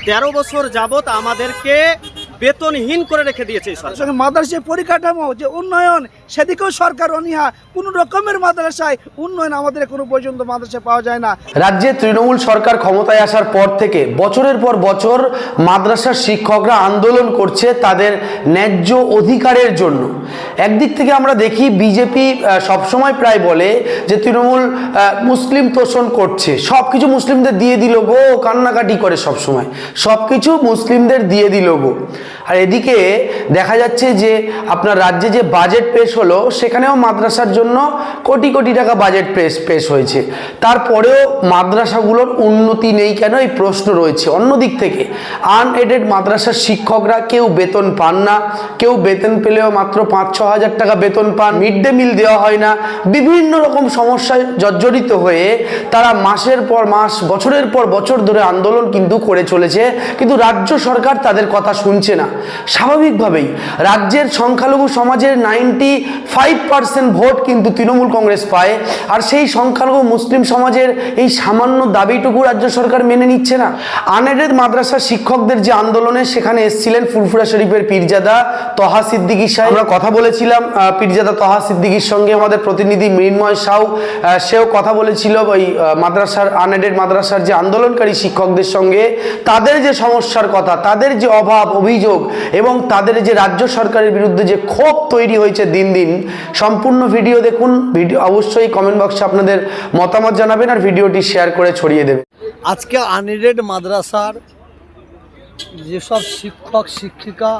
13 বছর যাবত আমাদেরকে বেতনহীন করে রেখে দিয়েছে সরকার। মাদ্রাসায় পরিকাঠামো যে উন্নয়ন সেদিকেও সরকার অনীহা, কোনো রকমের মাদ্রাসায় উন্নয়ন আমাদের কোনো পর্যন্ত মাদ্রাসায় পাওয়া যায় না। রাজ্যে তৃণমূল সরকার ক্ষমতায় আসার পর থেকে বছরের পর বছর মাদ্রাসার শিক্ষকরা আন্দোলন করছে তাদের ন্যায্য অধিকারের জন্য। একদিক থেকে আমরা দেখি বিজেপি সবসময় প্রায় বলে যে তৃণমূল মুসলিম তোষণ করছে, সব কিছু মুসলিমদের দিয়ে দিল গো, কান্নাকাটি করে সবসময় সব কিছু মুসলিমদের দিয়ে দিল গো। আর এদিকে দেখা যাচ্ছে যে আপনার রাজ্যে যে বাজেট পেশ হলো সেখানেও মাদ্রাসার জন্য কোটি কোটি টাকা বাজেট পেশ হয়েছে, তারপরেও মাদ্রাসাগুলোর উন্নতি নেই কেন এই প্রশ্ন রয়েছে। অন্যদিক থেকে আনএডেড মাদ্রাসার শিক্ষকরা কেউ বেতন পান না, কেউ বেতন পেলেও মাত্র 5-6 হাজার টাকা বেতন পান, মিড ডে মিল দেওয়া হয় না, বিভিন্ন রকম সমস্যায় জর্জরিত হয়ে তারা মাসের পর মাস বছরের পর বছর ধরে আন্দোলন কিন্তু করে চলেছে, কিন্তু রাজ্য সরকার তাদের কথা শুনছে না। স্বাভাবিকভাবেই রাজ্যের সংখ্যালঘু সমাজের 95% ভোট কিন্তু তৃণমূল কংগ্রেস পায়, আর সেই সংখ্যালঘু মুসলিম সমাজের এই সামান্য দাবিটুকু রাজ্য সরকার মেনে নিচ্ছে না। আনএডেড মাদ্রাসা শিক্ষকদের যে আন্দোলনে সেখানে এসেছিলেন ফুরফুরা শরীফের পীরজাদা তহা সিদ্দিকী সাহেব। আমরা কথা বলেছিলাম পীরজাদা তহা সিদ্দিকীর সঙ্গে, আমাদের প্রতিনিধি মৃন্ময় সাউ সেও কথা বলেছিল ওই মাদ্রাসার আনএডেড মাদ্রাসার যে আন্দোলনকারী শিক্ষকদের সঙ্গে, তাদের যে সমস্যার কথা, তাদের যে অভাব অভিযোগ এবং তাদের যে রাজ্য সরকারের বিরুদ্ধে যে ক্ষোভ তৈরি হয়েছে দিন দিন। সম্পূর্ণ ভিডিও দেখুন, ভিডিও অবশ্যই কমেন্ট বক্সে আপনাদের মতামত জানাবেন আর ভিডিওটি শেয়ার করে ছড়িয়ে দেবেন। আজকে আনএডেড মাদ্রাসার যেসব শিক্ষক শিক্ষিকা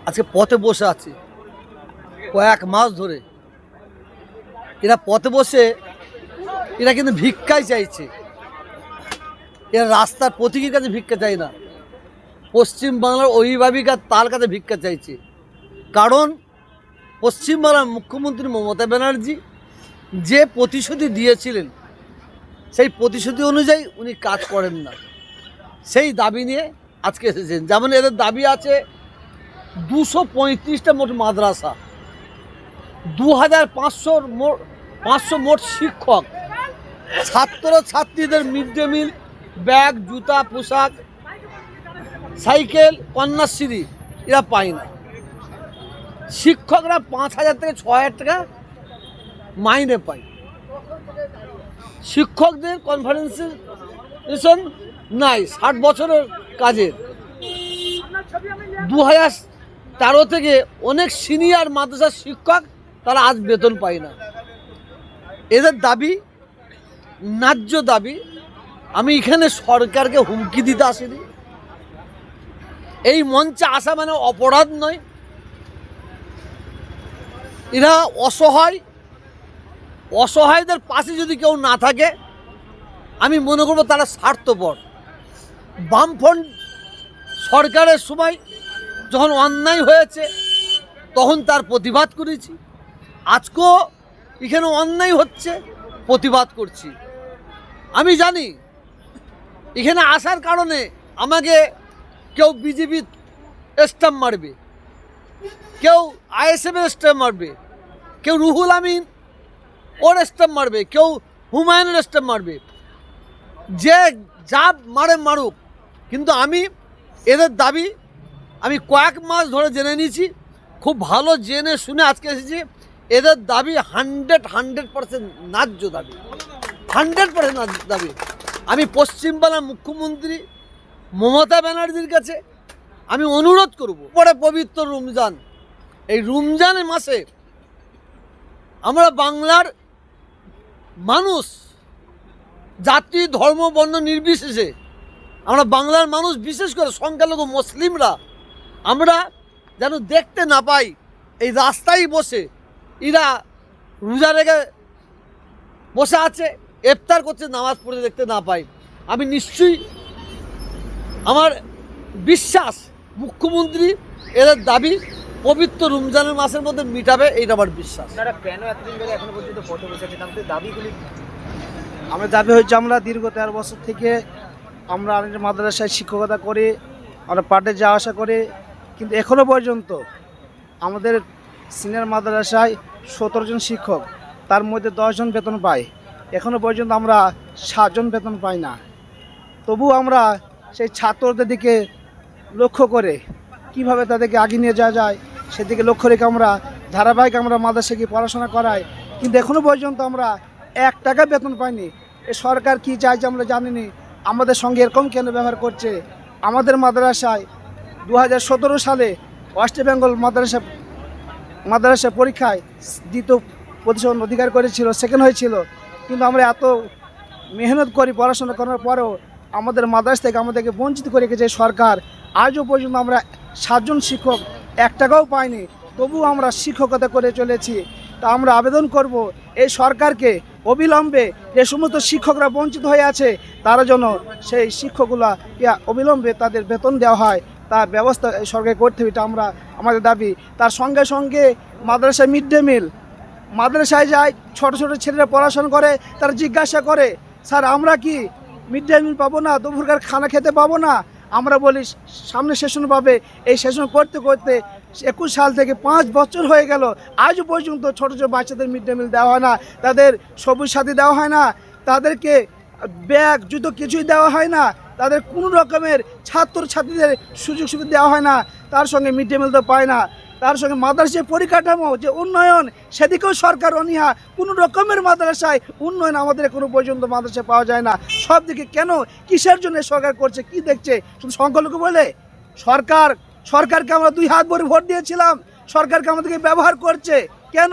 আজকে পথে বসে আছে কয়েক মাস ধরে, এরা পথে বসে এরা কিন্তু ভিক্ষাই চাইছে। এরা রাস্তার পথিকের কাছে ভিক্ষা চাই না, পশ্চিমবাংলার অভিভাবিকা তার কাছে ভিক্ষা চাইছে। কারণ পশ্চিমবাংলার মুখ্যমন্ত্রী মমতা ব্যানার্জি যে প্রতিশ্রুতি দিয়েছিলেন সেই প্রতিশ্রুতি অনুযায়ী উনি কাজ করেন না, সেই দাবি নিয়ে আজকে এসেছেন। যেমন এদের দাবি আছে 235টা মোট মাদ্রাসা, 2500 মোট শিক্ষক, ছাত্র ছাত্রীদের মিড ডে মিল, ব্যাগ, জুতা, পোশাক, সাইকেল, কন্যাশ্রী এরা পায় না। শিক্ষকরা 5,000 থেকে 6,000 টাকা মাইনে পায়। শিক্ষকদের কনফারেন্সেশন নাই 60 বছরের কাজের। 2013 থেকে অনেক সিনিয়র মাদ্রাসার শিক্ষক তারা আজ বেতন পায় না। এদের দাবি ন্যায্য দাবি। আমি এখানে সরকারকে হুমকি দিতে আসিনি, এই মঞ্চে আসা মানে অপরাধ নয়। এরা অসহায়দের পাশে যদি কেউ না থাকে আমি মনে করব তারা স্বার্থপর। বামফ্রন্ট সরকারের সময় যখন অন্যায় হয়েছে তখন তার প্রতিবাদ করেছি, আজকেও এখানে অন্যায় হচ্ছে প্রতিবাদ করছি। আমি জানি এখানে আসার কারণে আমাকে কেউ বিজেপি স্ট্যাম্প মারবে, কেউ আইএসএফের স্ট্যাম্প মারবে, কেউ রুহুল আমিন ওর স্ট্যাম্প মারবে, কেউ হুমায়ুনের স্ট্যাম্প মারবে, যে যা মারে মারুক। কিন্তু আমি এদের দাবি আমি কয়েক মাস ধরে জেনে নিয়েছি, খুব ভালো জেনে শুনে আজকে এসেছি। এদের দাবি 100% ন্যায্য দাবি, 100% ন্যায্য দাবি। আমি পশ্চিমবাংলার মুখ্যমন্ত্রী মমতা ব্যানার্জির কাছে আমি অনুরোধ করব, পরে পবিত্র রমজান, এই রমজানের মাসে আমরা বাংলার মানুষ জাতি ধর্ম বর্ণ নির্বিশেষে আমরা বাংলার মানুষ, বিশেষ করে সংখ্যালঘু মুসলিমরা আমরা যেন দেখতে না পাই এই রাস্তায় বসে এরা রোজা রেখে বসে আছে, ইফতার করছে, নামাজ পড়ে দেখতে না পাই। আমি নিশ্চয়ই, আমার বিশ্বাস মুখ্যমন্ত্রী এদের দাবি পবিত্র রমজানের মাসের মধ্যে মিটাবে, এইটা আমার বিশ্বাস। কেন এতদিন ধরে এখনো পর্যন্ত পথে বসে আছেন? আমাদের দাবিগুলি, আমার দাবি হচ্ছে আমরা দীর্ঘ 13 বছর থেকে আমরা মাদ্রাসায় শিক্ষকতা করি, আমরা পাঠে যাওয়া আসা করি, কিন্তু এখনও পর্যন্ত আমাদের সিনিয়র মাদ্রাসায় 17 জন শিক্ষক, তার মধ্যে 10 জন বেতন পায়। এখনও পর্যন্ত আমরা 7 জন বেতন পাই না। তবু আমরা সেই ছাত্রদের দিকে লক্ষ্য করে কিভাবে তাদেরকে আগিয়ে নিয়ে যাওয়া যায় সেদিকে লক্ষ্য রেখে আমরা ধারাবাহিক আমরা মাদ্রাসায় গিয়ে পড়াশোনা করাই, কিন্তু এখনও পর্যন্ত আমরা 1 টাকা বেতন পাইনি। এ সরকার কি চাইছে আমরা জানিনি, আমাদের সঙ্গে এরকম কেন ব্যবহার করছে। আমাদের মাদ্রাসায় 2017 সালে ওয়েস্ট বেঙ্গল মাদ্রাসা পরীক্ষায় দ্বিতীয় পজিশন অধিকার করেছিল, সেকেন্ড হয়েছিল, কিন্তু আমরা এত মেহনত করি পড়াশোনা করার পরেও আমাদের মাদ্রাসা থেকে আমাদেরকে বঞ্চিত করে রেখেছে সরকার। আজও পর্যন্ত আমরা 7 জন শিক্ষক 1 টাকাও পাইনি, তবু আমরা শিক্ষকতা করে চলেছি। তা আমরা আবেদন করব এই সরকারকে অবিলম্বে যে সমস্ত শিক্ষকরা বঞ্চিত হয়ে আছে তারা যেন সেই শিক্ষকগুলোকে অবিলম্বে তাদের বেতন দেওয়া হয়, তার ব্যবস্থা সরকার করতে হবে, এটা আমাদের দাবি। তার সঙ্গে সঙ্গে মাদ্রাসায় মিড ডে মিল, মাদ্রাসায় যায় ছোট ছোট ছেলেরা পড়াশোনা করে, তারা জিজ্ঞাসা করে স্যার আমরা কি মিড ডে মিল পাবো না, দুপুরকার খানা খেতে পাবো না? আমরা বলি সামনে সেশন পাবে। এই সেশন করতে করতে 21 সাল থেকে 5 বছর হয়ে গেল, আজও পর্যন্ত ছোট ছোট বাচ্চাদের মিড ডে মিল দেওয়া হয় না, তাদের সবুজ সাথী দেওয়া হয় না, তাদেরকে ব্যাগ জুতো কিছুই দেওয়া হয় না, তাদের কোনো রকমের ছাত্রছাত্রীদের সুযোগ সুবিধা দেওয়া হয় না, তার সঙ্গে মিড ডে মিল তো পায় না, তার সঙ্গে মাদ্রাসায় পরিকাঠামো যে উন্নয়ন সেদিকেও সরকার অনীহা। কোনো রকমের মাদ্রাসায় উন্নয়ন আমাদের এখনো পর্যন্ত মাদ্রাসায় পাওয়া যায় না। সব দিকে কেন, কিসের জন্য সরকার করছে, কি দেখছে? শুধু সংখ্যালঘু বলে সরকারকে আমরা 2 হাত ভরে ভোট দিয়েছিলাম, সরকারকে আমাদেরকে ব্যবহার করছে কেন?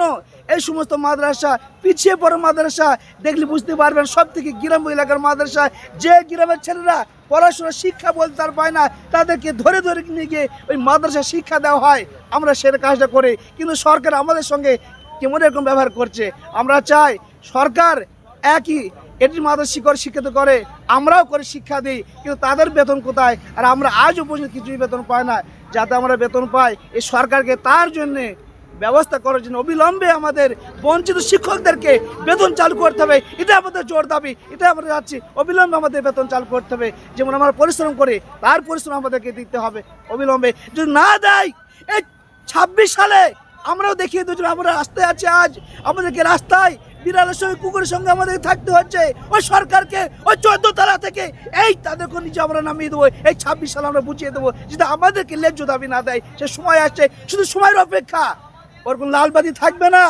এই সমস্ত মাদ্রাসা পিছিয়ে পড়া মাদ্রাসা দেখলে বুঝতে পারবেন, সব থেকে গ্রাম এলাকার মাদ্রাসা, যে গ্রামের ছেলেরা পড়াশোনা শিক্ষা বলতে তার পায় না, তাদেরকে ধরে ধরে নিয়ে গিয়ে ওই মাদ্রাসা শিক্ষা দেওয়া হয়। আমরা সে কাজটা করি, কিন্তু সরকার আমাদের সঙ্গে কেমন এরকম ব্যবহার করছে। আমরা চাই সরকার একই এটি মাদ্রাসা শিক্ষিত করে, আমরাও করে শিক্ষা দিই, কিন্তু তাদের বেতন কোথায়? আর আমরা আজও পর্যন্ত কিছুই বেতন পাই না। যাতে আমরা বেতন পাই, এই সরকারকে তার জন্যে ব্যবস্থা করার জন্য অবিলম্বে আমাদের বঞ্চিত শিক্ষকদেরকে বেতন চালু করতে হবে। এটা আমাদের জোর দাবি, এটা আমরা যাচ্ছি, অবিলম্বে আমাদের বেতন চালু করতে হবে। যেমন আমরা পরিশ্রম করে তার পরিশ্রম আমাদেরকে দিতে হবে অবিলম্বে। যদি না দেয়, এই 26 সালে আমরাও দেখিয়ে দেবো আমরা রাস্তায় আছি। আজ আমাদেরকে রাস্তায় বিড়ালের সঙ্গে কুকুরের সঙ্গে আমাদের থাকতে হচ্ছে। ওই সরকারকে ওই 14 তলা থেকে তাদেরকে নিচে আমরা নামিয়ে দেবো। এই 26 সালে আমরা বুঝিয়ে দেবো যদি আমাদেরকে ন্যায্য দাবি না দেয়। সে সময় আসছে, শুধু সময়ের অপেক্ষা, ওর কোনো লালবাতি থাকবে না।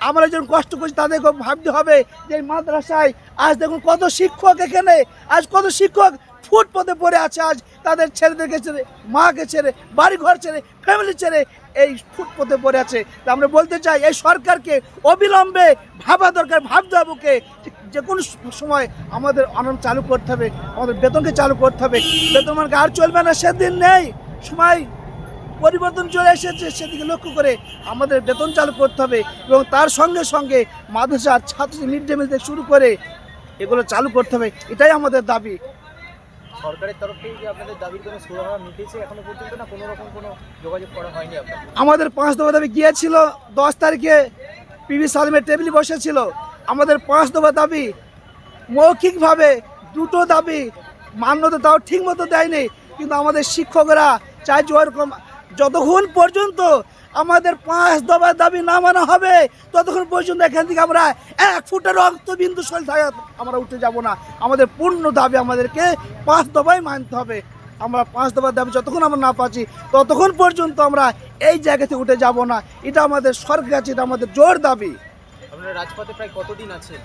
আমরা যখন কষ্ট করছি তাদেরকে ভাবতে হবে যে এই মাদ্রাসায় আজ দেখুন কত শিক্ষক, এখানে আজ কত শিক্ষক ফুটপথে পড়ে আছে। আজ তাদের ছেলেদেরকে ছেড়ে, মাকে ছেড়ে, বাড়ি ঘর ছেড়ে, ফ্যামিলি ছেড়ে এই ফুটপথে পড়ে আছে। তা আমরা বলতে চাই এই সরকারকে অবিলম্বে ভাবা দরকার, ভাবতে হবে ওকে যে কোনো সময় আমাদের আনন্দ চালু করতে হবে, আমাদের বেতনকে চালু করতে হবে। বেতন মানে আর চলবে না, সেদিন নেই, সময় পরিবর্তন চলে এসেছে, সেদিকে লক্ষ্য করে আমাদের বেতন চালু করতে হবে এবং তার সঙ্গে সঙ্গে মাদ্রাসার ছাত্র মিড ডে মিল থেকে শুরু করে এগুলো চালু করতে হবে। এটাই আমাদের দাবি। সরকারের তরফ থেকে কি আপনাদের দাবির কোনো সুরাহা মিটেছে এখনো পর্যন্ত, না কোনো রকম কোনো যোগাযোগ করা হয়নি আপনাদের? আমাদের 5 দফা দাবি গিয়েছিল 10 তারিখে পিবি সালিমের টেবিলে বসেছিল। আমাদের 5 দফা দাবি মৌখিকভাবে 2টো দাবি মান্যতা তাও ঠিক মতো দেয়নি, কিন্তু আমাদের শিক্ষকরা চাইছে ওরকম যতক্ষণ পর্যন্ত আমাদের 5 দফা দাবি না মানা হবে ততক্ষণ পর্যন্ত এখান থেকে আমরা 1 ফুটের রক্তবিন্দু সল থাকা আমরা উঠে যাব না। আমাদের পূর্ণ দাবি আমাদেরকে 5 দফাই মানতে হবে। আমরা 5 দফার দাবি যতক্ষণ আমরা না পাচ্ছি ততক্ষণ পর্যন্ত আমরা এই জায়গা থেকে উঠে যাব না। এটা আমাদের সরকার কাছে, এটা আমাদের জোর দাবি। আপনারা রাজপথে প্রায় কতদিন আছেন?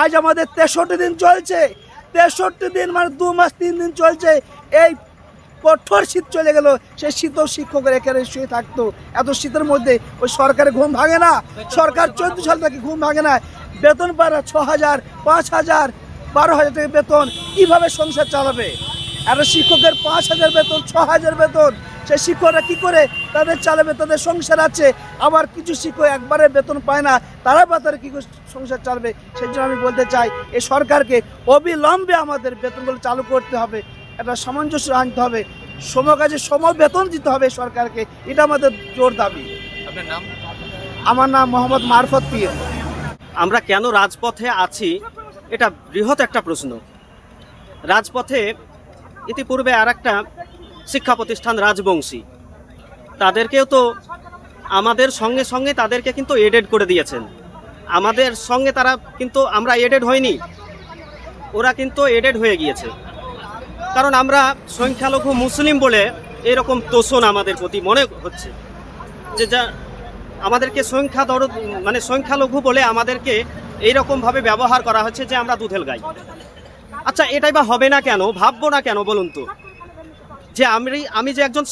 আজ আমাদের 63 দিন চলছে। 63 দিন মানে 2 মাস 3 দিন চলছে। এই কঠোর শীত চলে গেল, সেই শীতও শিক্ষকের এখানে শুয়ে থাকতো। এত শীতের মধ্যে ওই সরকারের ঘুম ভাঙে না। সরকার 14 সাল থেকে ঘুম ভাঙে না। বেতন পায় না 6,000, 5,000, 12,000 টাকা বেতন, কীভাবে সংসার চালাবে? একটা শিক্ষকের 5,000 বেতন, 6,000 বেতন, সেই শিক্ষকরা কী করে তাদের চালাবে? তাদের সংসার আছে। আবার কিছু শিক্ষক একবারে বেতন পায় না, তারা বা তারা কী করে সংসার চালাবে? সেই জন্য আমি বলতে চাই এই সরকারকে অবিলম্বে আমাদের বেতনগুলো চালু করতে হবে, একটা সামঞ্জস্য আনতে হবে, সমকাজে সম বেতন দিতে হবে সরকারকে। এটা আমাদের জোর দাবি। আপনার নাম? আমার নাম মোহাম্মদ মারফত পীর। আমরা কেন রাজপথে আছি এটা বৃহৎ একটা প্রশ্ন। রাজপথে ইতিপূর্বে আর একটা শিক্ষা প্রতিষ্ঠান রাজবংশী, তাদেরকেও তো আমাদের সঙ্গে সঙ্গে তাদেরকে কিন্তু এডেড করে দিয়েছেন। আমাদের সঙ্গে তারা কিন্তু, আমরা এডেড হয়নি, ওরা কিন্তু এডেড হয়ে গিয়েছে। কারণ আমরা সংখ্যালঘু মুসলিম বলে এরকম তোষণ আমাদের প্রতি মনে হচ্ছে যে যা আমাদেরকে সংখ্যালঘু বলে আমাদেরকে এইরকমভাবে ব্যবহার করা হচ্ছে যে আমরা দুধেল গাই। আচ্ছা, এটাই বা হবে না কেন, ভাববো না কেন বলুন তো? যে আমি যে একজন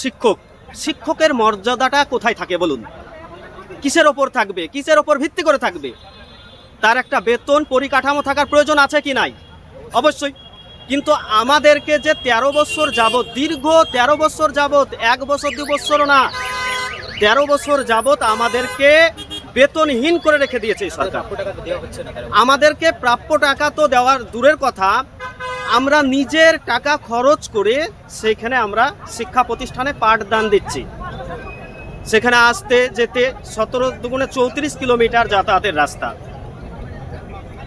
শিক্ষকের মর্যাদাটা কোথায় থাকে বলুন? কিসের ওপর থাকবে, কিসের ওপর ভিত্তি করে থাকবে? তার একটা বেতন পরিকাঠামো থাকার প্রয়োজন আছে কি নাই? অবশ্যই। কিন্তু আমাদেরকে যে 13 বছর যাবৎ, দীর্ঘ 13 বছর যাবৎ, 1 বছর 2 বছর না, 13 বছর যাবৎ আমাদেরকে বেতনহীন করে রেখে দিয়েছে এই সরকার। আমাদেরকে প্রাপ্য টাকা তো দেওয়ার দূরের কথা, আমরা নিজের টাকা খরচ করে সেইখানে আমরা শিক্ষা প্রতিষ্ঠানে পাঠদান দিচ্ছি। সেখানে আসতে যেতে 17 দুগুণে 34 কিলোমিটার যাতায়াতের রাস্তা।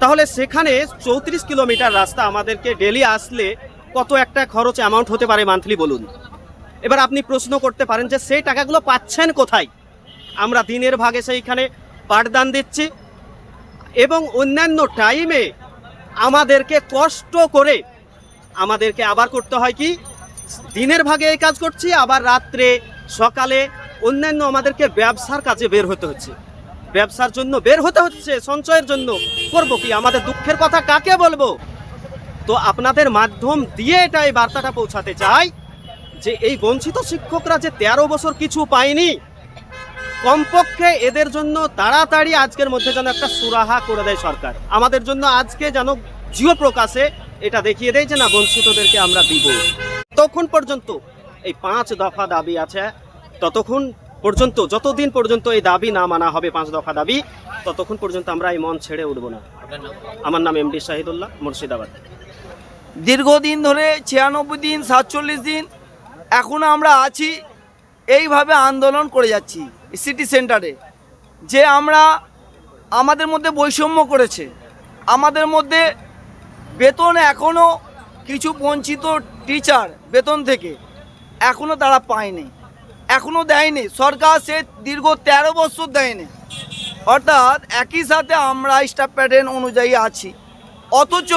তাহলে সেখানে 34 কিলোমিটার রাস্তা আমাদেরকে ডেলি আসলে কত একটা খরচ অ্যামাউন্ট হতে পারে মান্থলি বলুন? এবার আপনি প্রশ্ন করতে পারেন যে সেই টাকাগুলো পাচ্ছেন কোথায়? আমরা দিনের ভাগে সেইখানে পাঠদান দিচ্ছি এবং অন্যান্য টাইমে আমাদেরকে কষ্ট করে আমাদেরকে আবার করতে হয় কি, দিনের ভাগে এই কাজ করছি, আবার রাত্রে সকালে অন্যান্য আমাদেরকে ব্যবসার কাজে বের হতে হচ্ছে, ব্যবসার জন্য বের হতে হচ্ছে, সঞ্চয়ের জন্য। করবো কি? আমাদের দুঃখের কথা কাকে বলবো? তো আপনাদের মাধ্যম দিয়ে এটাই বার্তাটা পৌঁছাতে চাই যে এই বঞ্চিত শিক্ষকরা যে 13 বছর কিছু পায়নি, কমপক্ষে এদের জন্য তাড়াতাড়ি আজকের মধ্যে যেন একটা সুরাহা করে দেয় সরকার। আমাদের জন্য আজকে যেন জিও প্রকাশে এটা দেখিয়ে দেয় যে না, বঞ্চিতদেরকে আমরা দিব। ততক্ষণ পর্যন্ত এই 5 দফা দাবি আছে, ততক্ষণ পর্যন্ত, যতদিন পর্যন্ত এই দাবি না মানা হবে 5 দফা দাবি, ততক্ষণ পর্যন্ত আমরা এই মন ছেড়ে উঠব না। আমার নাম এমডি শাহিদুল্লাহ, মুর্শিদাবাদ। দীর্ঘদিন ধরে 96 দিন 47 দিন এখনো আমরা আছি, এইভাবে আন্দোলন করে যাচ্ছি সিটি সেন্টারে। যে আমাদের মধ্যে বৈষম্য করেছে, আমাদের মধ্যে বেতন এখনও কিছু বঞ্চিত টিচার বেতন থেকে এখনও তারা পায়নি, এখনও দেয়নি সরকার। সে দীর্ঘ 13 বছর দেয়নি। অর্থাৎ একই সাথে আমরা স্টাফ প্যাটার্ন অনুযায়ী আছি, অথচ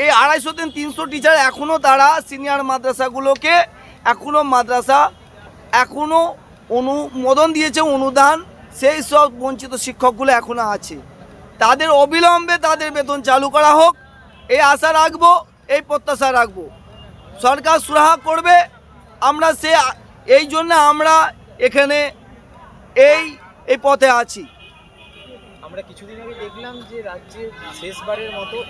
এই 250 দিন 300 টিচার এখনও তারা সিনিয়র মাদ্রাসাগুলোকে এখনও অনুমোদন দিয়েছে, অনুদান, সেই সব বঞ্চিত শিক্ষকগুলো এখনও আছে। তাদের অবিলম্বে তাদের বেতন চালু করা হোক, এই আশা রাখবো, এই প্রত্যাশা রাখবো। সরকার সুরাহা করবে, আমরা এই জন্য আমরা এখানে এই পথে আছি। আমরা কিছুদিন আগে দেখলাম যে রাজ্যের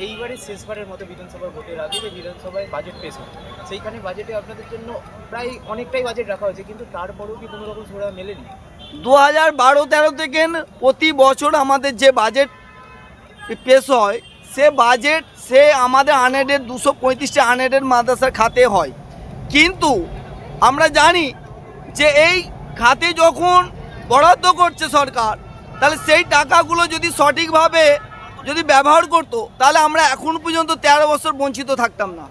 এইবারের শেষবারের মতো বিধানসভার ভোটের আগে যে বিধানসভায় বাজেট পেশ হয়, সেইখানে বাজেটে আপনাদের জন্য প্রায় অনেকটাই বাজেট রাখা হয়েছে, কিন্তু তারপরেও কি কোনো রকম সুরাহা মেলেনি? 2012-13 থেকে প্রতি বছর আমাদের যে বাজেট পেশ হয়, সে আমাদের আনএডেড 235টা আনএডেড মাদ্রাসার খাতে হয়। কিন্তু আমরা জানি যে এই খাতে যখন বরাদ্দ করছে সরকার, তাহলে সেই টাকাগুলো যদি সঠিকভাবে ব্যবহার করতো, তাহলে আমরা এখন পর্যন্ত 13 বছর বঞ্চিত থাকতাম না।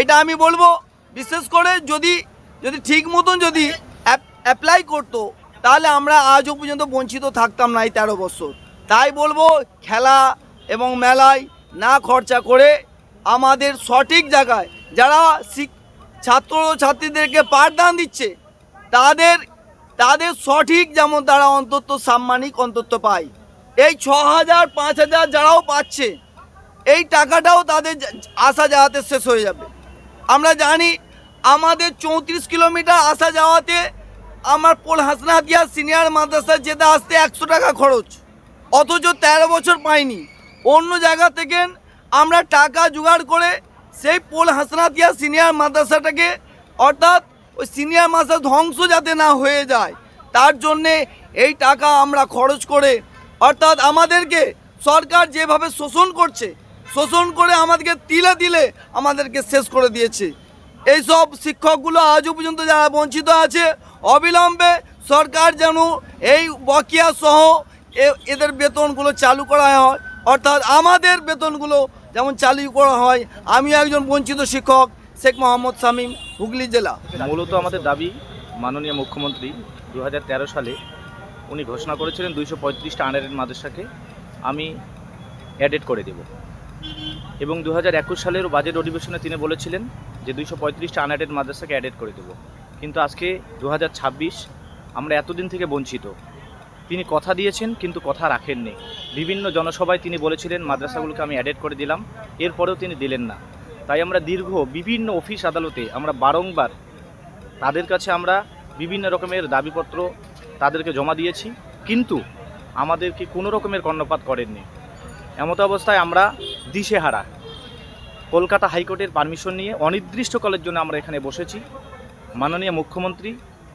এটা আমি বলবো, বিশেষ করে যদি ঠিক মতন যদি অ্যাপ্লাই করতো, তাহলে আমরা আজও পর্যন্ত বঞ্চিত থাকতাম না এই 13 বছর। তাই বলবো, খেলা এবং মেলায় না খরচা করে আমাদের সঠিক জায়গায় যারা ছাত্রছাত্রীদেরকে পাঠদান দিচ্ছে, তাদের সঠিক যেমন তারা অন্তত সাম্মানিক অন্তত পায়। এই 6,000-5,000 যারাও পাচ্ছে, এই টাকাটাও তাদের আসা যাওয়াতে শেষ হয়ে যাবে। আমরা জানি আমাদের 34 কিলোমিটার আসা যাওয়াতে আমার পোল হাসনাতিয়া সিনিয়র মাদ্রাসা যেতে আসতে 100 টাকা খরচ, অথচ 13 বছর পাইনি। অন্য জায়গা থেকে আমরা টাকা জোগাড় করে সেই পোল হাসনাতিয়া সিনিয়র মাদ্রাসাটাকে, অর্থাৎ ওই সিনিয়র মাদ্রাসা ধ্বংস যাতে না হয়ে যায়, তার জন্যে এই টাকা আমরা খরচ করে, অর্থাৎ আমাদেরকে সরকার যেভাবে শোষণ করে আমাদেরকে তিলে তিলে আমাদেরকে শেষ করে দিয়েছে। এইসব শিক্ষকগুলো আজও পর্যন্ত যারা বঞ্চিত আছে, অবিলম্বে সরকার যেন এই বকেয়া সহ এদের বেতনগুলো চালু করা হয়, অর্থাৎ আমাদের বেতনগুলো যেমন চালু করা হয়। আমি একজন বঞ্চিত শিক্ষক, শেখ মোহাম্মদ শামীম, হুগলি জেলা। মূলত আমাদের দাবি, মাননীয় মুখ্যমন্ত্রী 2013 সালে উনি ঘোষণা করেছিলেন 235টা আনএডেড মাদ্রাসাকে আমি অ্যাডেড করে দেব। এবং 2021 সালের বাজেট অধিবেশনে তিনি বলেছিলেন যে 235টা আনএডেড মাদ্রাসাকে অ্যাডেড করে দেব। কিন্তু আজকে 2026, আমরা এতদিন থেকে বঞ্চিত। তিনি কথা দিয়েছেন কিন্তু কথা রাখেননি। বিভিন্ন জনসভায় তিনি বলেছিলেন মাদ্রাসাগুলোকে আমি অ্যাডেড করে দিলাম, এরপরেও তিনি দিলেন না। তাই আমরা বিভিন্ন অফিস আদালতে আমরা বারংবার তাদের কাছে আমরা বিভিন্ন রকমের দাবিপত্র তাদেরকে জমা দিয়েছি, কিন্তু আমাদেরকে কোনো রকমের কর্ণপাত করেননি। এমত অবস্থায় আমরা দিশেহারা। কলকাতা হাইকোর্টের পারমিশন নিয়ে অনির্দিষ্টকালের জন্য আমরা এখানে বসেছি। মাননীয় মুখ্যমন্ত্রী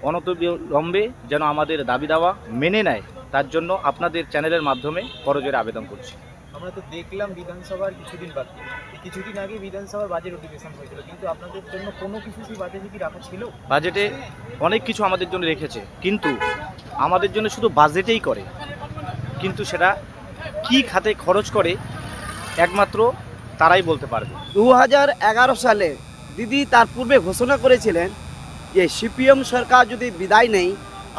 অনতিবিলম্বে যেন আমাদের দাবি দাওয়া মেনে নেয়, তার জন্য আপনাদের চ্যানেলের মাধ্যমে করজোড়ে আবেদন করছি। আমরা তো দেখলাম বিধানসভার কিছুদিন আগে বিধানসভার বাজেট অধিবেশন হয়েছিল, কিন্তু আপনাদের জন্য কোনো কিছু সেই বাজেটে কি রাখা ছিল? বাজেটে অনেক কিছু আমাদের জন্য রেখেছে, কিন্তু আমাদের জন্য শুধু বাজেটেই করে, কিন্তু সেটা কি খাতে খরচ করে একমাত্র তারাই বলতে পারবে। 2011 সালে দিদি তার পূর্বে ঘোষণা করেছিলেন যে সিপিএম সরকার যদি বিদায় নেই,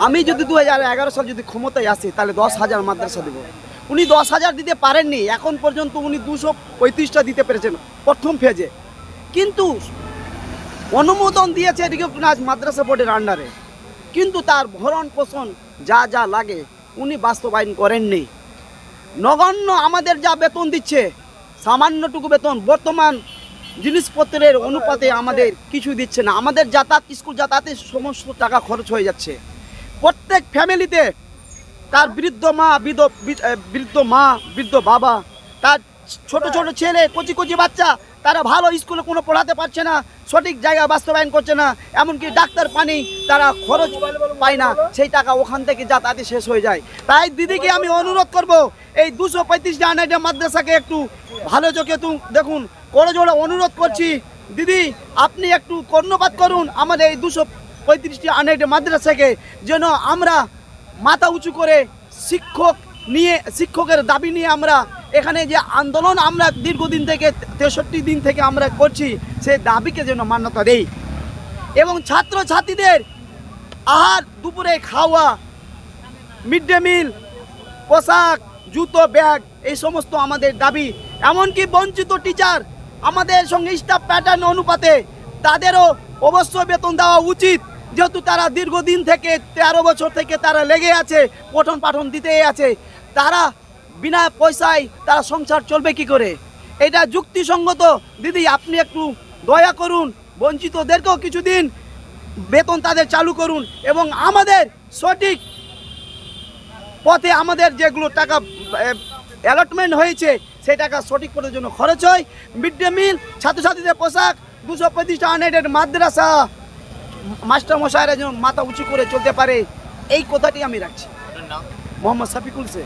আমি যদি 2011 সাল যদি ক্ষমতায় আসি তাহলে 10,000 মাদ্রাসা দেব। উনি 10,000 দিতে পারেননি, এখন পর্যন্ত উনি 235টা দিতে পেরেছেন প্রথম ফেজে, কিন্তু অনুমোদন দিয়েছে রিকগনাইজ মাদ্রাসা বোর্ডের আন্ডারে, কিন্তু তার ভরণ পোষণ যা যা লাগে উনি বাস্তবায়ন করেননি। নগণ্য আমাদের যা বেতন দিচ্ছে, সামান্যটুকু বেতন বর্তমান জিনিসপত্রের অনুপাতে আমাদের কিছু দিচ্ছে না। আমাদের যাতায়াত, স্কুল যাতায়াতের সমস্ত টাকা খরচ হয়ে যাচ্ছে। প্রত্যেক ফ্যামিলিতে তার বৃদ্ধ মা, বৃদ্ধ বাবা, তার ছোট ছোট ছেলে, কচি কচি বাচ্চা, তারা ভালো স্কুলে কোনো পড়াতে পারছে না, সঠিক জায়গা বাস্তবায়ন করছে না, এমনকি ডাক্তার পানি তারা খরচ পায় না, সেই টাকা ওখান থেকে যাতায়াতে শেষ হয়ে যায়। তাই দিদিকে আমি অনুরোধ করব, এই 235টা আনএডেড মাদ্রাসাকে একটু ভালো চোখে দেখুন, করজোড়ে অনুরোধ করছি। দিদি আপনি একটু কর্ণপাত করুন আমাদের এই 235টি আনএডেড মাদ্রাসাকে, যেন আমরা মাথা উঁচু করে শিক্ষকের দাবি নিয়ে আমরা এখানে যে আন্দোলন আমরা দীর্ঘদিন থেকে 63 দিন থেকে আমরা করছি, সেই দাবিকে যেন মান্যতা দেই। এবং ছাত্রছাত্রীদের আহার, দুপুরে খাওয়া, মিড ডে মিল, পোশাক, জুতো, ব্যাগ, এই সমস্ত আমাদের দাবি। এমনকি বঞ্চিত টিচার, আমাদের সঙ্গে স্টাফ প্যাটার্ন অনুপাতে তাদেরও অবশ্যই বেতন দেওয়া উচিত, যেহেতু তারা দীর্ঘদিন থেকে 13 বছর থেকে তারা লেগে আছে, পঠন পাঠন দিতেই আছে। তারা বিনা পয়সায় তারা সংসার চলবে কি করে? এটা যুক্তিসঙ্গত। দিদি আপনি একটু দয়া করুন, বঞ্চিতদেরকেও কিছুদিন বেতন তাদের চালু করুন, এবং আমাদের সঠিক পথে আমাদের যেগুলো টাকা অ্যালটমেন্ট হয়েছে সেই টাকা সঠিক পথের জন্য খরচ হয়। মিড ডে মিল, ছাত্রছাত্রীদের পোশাক, 235টা আনএডেড মাদ্রাসা, মাস্টারমশাইরা যেন মাথা উঁচু করে চলতে পারে, এই কথাটি আমি রাখছি। মোহাম্মদ শফিকুল শেখ।